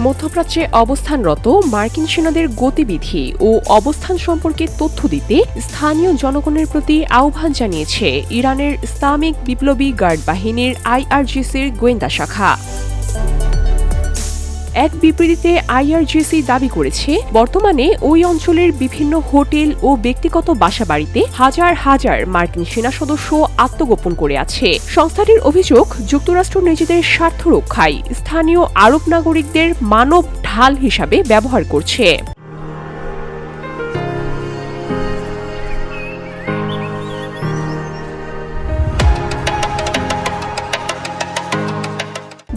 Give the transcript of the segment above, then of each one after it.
মধ্যপ্রাচ্যে অবস্থানরত মার্কিন সেনাদের গতিবিধি ও অবস্থান সম্পর্কে তথ্য দিতে স্থানীয় জনগণের প্রতি আহ্বান জানিয়েছে ইরানের ইসলামিক বিপ্লবী গার্ড বাহিনীর আইআরজিসির গোয়েন্দা শাখা। এক বিবৃতিতে আইআরজিসি দাবি করেছে, বর্তমানে ওই অঞ্চলের বিভিন্ন হোটেল ও ব্যক্তিগত বাসাবাড়িতে হাজার হাজার মার্কিন সেনা সদস্য আত্মগোপন করে আছে। সংস্থাটির অভিযোগ, যুক্তরাষ্ট্র নিজেদের স্বার্থ রক্ষায় স্থানীয় আরব নাগরিকদের মানব ঢাল হিসাবে ব্যবহার করছে।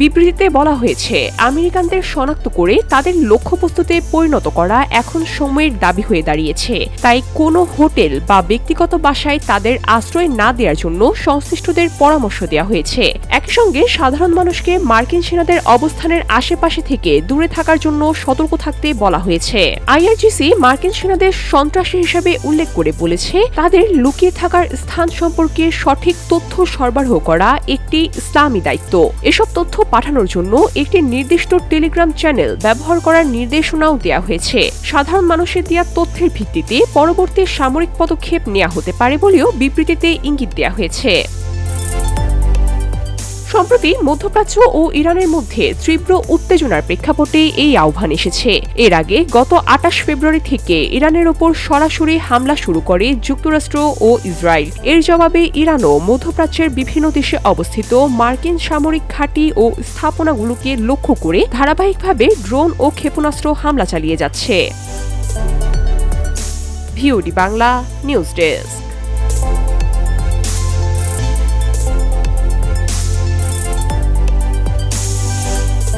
বিবৃতিতে বলা হয়েছে, আমেরিকানদের শনাক্ত করে তাদের লক্ষ্যবস্তুতে পরিণত করা এখন সময়ের দাবি হয়ে দাঁড়িয়েছে। তাই কোনো হোটেল বা ব্যক্তিগত বাসায় তাদের আশ্রয় না দেওয়ার জন্য সংশ্লিষ্টদের পরামর্শ দেওয়া হয়েছে। একই সঙ্গে সাধারণ মানুষকে মার্কিন সেনাদের অবস্থানের আশেপাশে থেকে দূরে থাকার জন্য সতর্ক থাকতে বলা হয়েছে। আইআরজিসি মার্কিন সেনাদের সন্ত্রাসী হিসেবে উল্লেখ করে বলেছে, তাদের লুকিয়ে থাকার স্থান সম্পর্কে সঠিক তথ্য সরবরাহ করা একটি ইসলামী দায়িত্ব। এসব তথ্য পাঠানোর জন্য একটি নির্দিষ্ট টেলিগ্রাম চ্যানেল ব্যবহার করার নির্দেশনাও দেওয়া হয়েছে। সাধারণ মানুষের দেওয়া তথ্যের ভিত্তিতে পরবর্তী সামরিক পদক্ষেপ নেওয়া হতে পারে বলেও বিবৃতিতে ইঙ্গিত দেওয়া হয়েছে। সম্প্রতি মধ্যপ্রাচ্য ও ইরানের মধ্যে তীব্র উত্তেজনার প্রেক্ষাপটে এই আহ্বান এসেছে। এর আগে গত ২৮ ফেব্রুয়ারি থেকে ইরানের ওপর সরাসরি হামলা শুরু করে যুক্তরাষ্ট্র ও ইসরায়েল। এর জবাবে ইরানও মধ্যপ্রাচ্যের বিভিন্ন দেশে অবস্থিত মার্কিন সামরিক ঘাঁটি ও স্থাপনাগুলোকে লক্ষ্য করে ধারাবাহিকভাবে ড্রোন ও ক্ষেপণাস্ত্র হামলা চালিয়ে যাচ্ছে। VOD Bangla news desk.